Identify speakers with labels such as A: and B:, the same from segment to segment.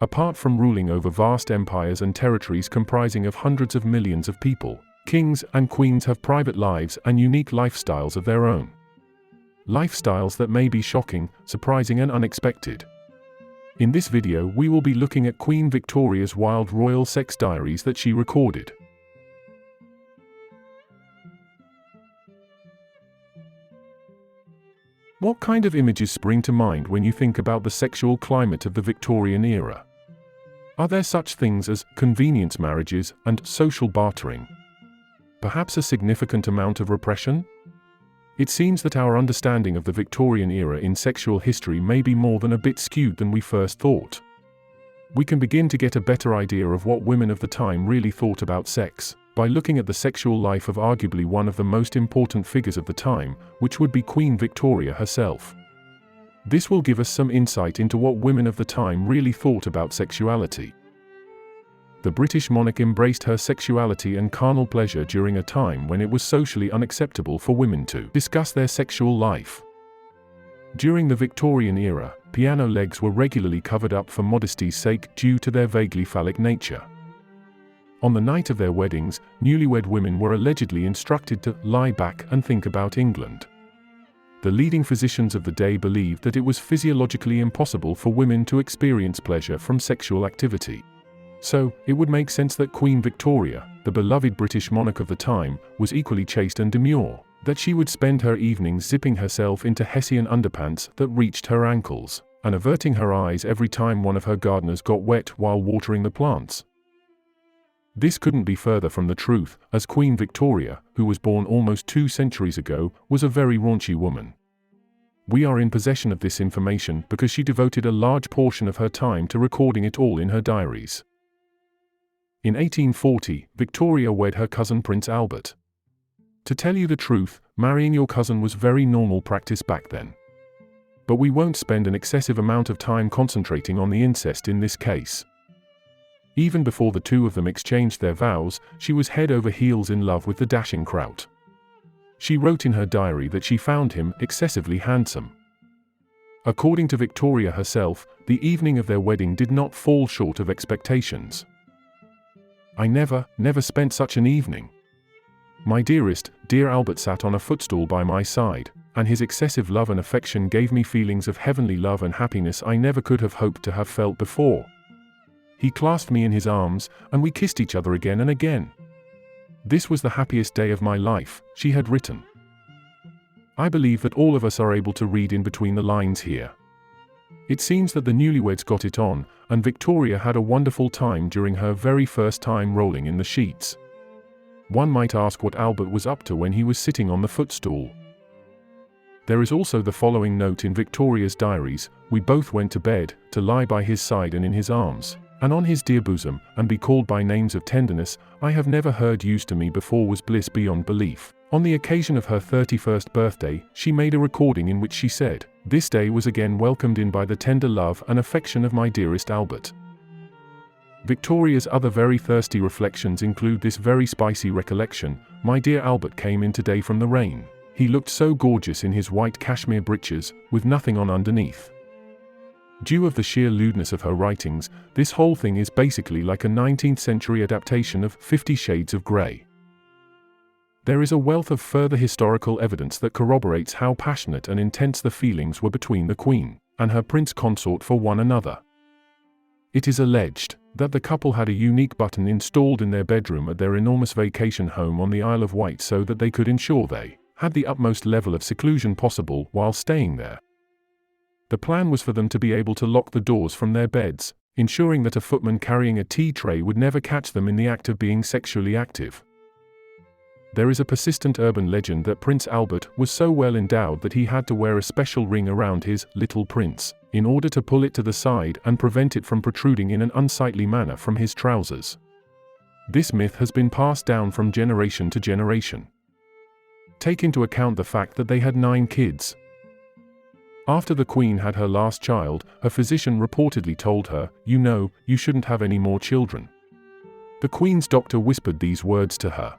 A: Apart from ruling over vast empires and territories comprising of hundreds of millions of people, kings and queens have private lives and unique lifestyles of their own. Lifestyles that may be shocking, surprising and unexpected. In this video we will be looking at Queen Victoria's wild royal sex diaries that she recorded. What kind of images spring to mind when you think about the sexual climate of the Victorian era? Are there such things as convenience marriages and social bartering? Perhaps a significant amount of repression? It seems that our understanding of the Victorian era in sexual history may be more than a bit skewed than we first thought. We can begin to get a better idea of what women of the time really thought about sex by looking at the sexual life of arguably one of the most important figures of the time, which would be Queen Victoria herself. This will give us some insight into what women of the time really thought about sexuality. The British monarch embraced her sexuality and carnal pleasure during a time when it was socially unacceptable for women to discuss their sexual life. During the Victorian era, piano legs were regularly covered up for modesty's sake due to their vaguely phallic nature. On the night of their weddings, newlywed women were allegedly instructed to lie back and think about England. The leading physicians of the day believed that it was physiologically impossible for women to experience pleasure from sexual activity. So, it would make sense that Queen Victoria, the beloved British monarch of the time, was equally chaste and demure, that she would spend her evenings zipping herself into Hessian underpants that reached her ankles, and averting her eyes every time one of her gardeners got wet while watering the plants. This couldn't be further from the truth, as Queen Victoria, who was born almost 2 centuries ago, was a very raunchy woman. We are in possession of this information because she devoted a large portion of her time to recording it all in her diaries. In 1840, Victoria wed her cousin Prince Albert. To tell you the truth, marrying your cousin was very normal practice back then. But we won't spend an excessive amount of time concentrating on the incest in this case. Even before the two of them exchanged their vows, she was head over heels in love with the dashing Kraut. She wrote in her diary that she found him excessively handsome. According to Victoria herself, the evening of their wedding did not fall short of expectations. "I never spent such an evening. My dear Albert sat on a footstool by my side, and his excessive love and affection gave me feelings of heavenly love and happiness I never could have hoped to have felt before. He clasped me in his arms, and we kissed each other again and again. This was the happiest day of my life," she had written. I believe that all of us are able to read in between the lines here. It seems that the newlyweds got it on, and Victoria had a wonderful time during her very first time rolling in the sheets. One might ask what Albert was up to when he was sitting on the footstool. There is also the following note in Victoria's diaries: "We both went to bed, to lie by his side and in his arms, and on his dear bosom, and be called by names of tenderness I have never heard used to me before was bliss beyond belief." On the occasion of her 31st birthday, she made a recording in which she said, "This day was again welcomed in by the tender love and affection of my dearest Albert." Victoria's other very thirsty reflections include this very spicy recollection: "My dear Albert came in today from the rain. He looked so gorgeous in his white cashmere breeches, with nothing on underneath." Due of the sheer lewdness of her writings, this whole thing is basically like a 19th century adaptation of 50 Shades of Grey. There is a wealth of further historical evidence that corroborates how passionate and intense the feelings were between the Queen and her prince consort for one another. It is alleged that the couple had a unique button installed in their bedroom at their enormous vacation home on the Isle of Wight so that they could ensure they had the utmost level of seclusion possible while staying there. The plan was for them to be able to lock the doors from their beds, ensuring that a footman carrying a tea tray would never catch them in the act of being sexually active. There is a persistent urban legend that Prince Albert was so well endowed that he had to wear a special ring around his little prince in order to pull it to the side and prevent it from protruding in an unsightly manner from his trousers. This myth has been passed down from generation to generation. Take into account the fact that they had 9 kids. After the Queen had her last child, her physician reportedly told her, "You shouldn't have any more children." The Queen's doctor whispered these words to her.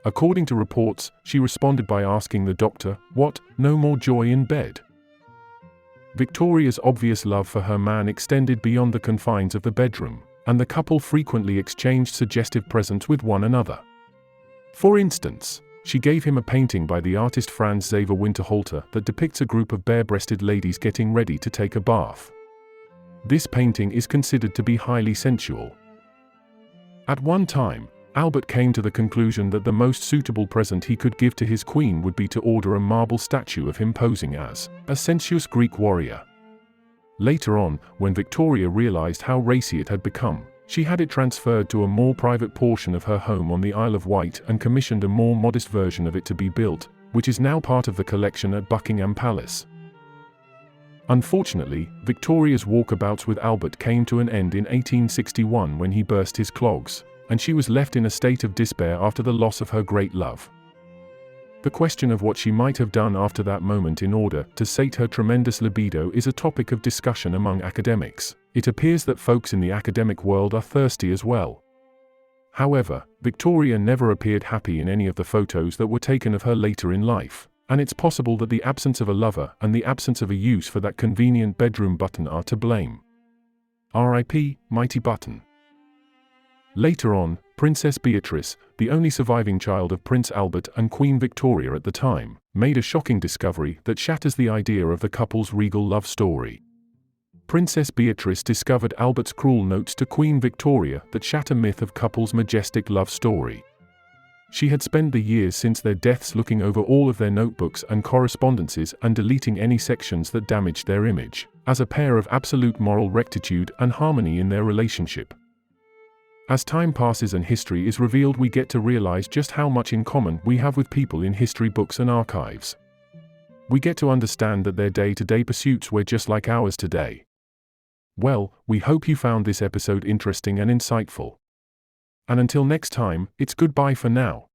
A: According to reports, she responded by asking the doctor, "What, no more joy in bed?" Victoria's obvious love for her man extended beyond the confines of the bedroom, and the couple frequently exchanged suggestive presents with one another. For instance, she gave him a painting by the artist Franz Xaver Winterhalter that depicts a group of bare-breasted ladies getting ready to take a bath. This painting is considered to be highly sensual. At one time, Albert came to the conclusion that the most suitable present he could give to his queen would be to order a marble statue of him posing as a sensuous Greek warrior. Later on, when Victoria realized how racy it had become, she had it transferred to a more private portion of her home on the Isle of Wight and commissioned a more modest version of it to be built, which is now part of the collection at Buckingham Palace. Unfortunately, Victoria's walkabouts with Albert came to an end in 1861 when he burst his clogs, and she was left in a state of despair after the loss of her great love. The question of what she might have done after that moment in order to sate her tremendous libido is a topic of discussion among academics. It appears that folks in the academic world are thirsty as well. However, Victoria never appeared happy in any of the photos that were taken of her later in life, and it's possible that the absence of a lover and the absence of a use for that convenient bedroom button are to blame. R.I.P. Mighty Button. Later on, Princess Beatrice, the only surviving child of Prince Albert and Queen Victoria at the time, made a shocking discovery that shatters the idea of the couple's regal love story. Princess Beatrice discovered Albert's cruel notes to Queen Victoria that shatter myth of couples' majestic love story. She had spent the years since their deaths looking over all of their notebooks and correspondences and deleting any sections that damaged their image, as a pair of absolute moral rectitude and harmony in their relationship. As time passes and history is revealed, we get to realize just how much in common we have with people in history books and archives. We get to understand that their day-to-day pursuits were just like ours today. Well, we hope you found this episode interesting and insightful. And until next time, it's goodbye for now.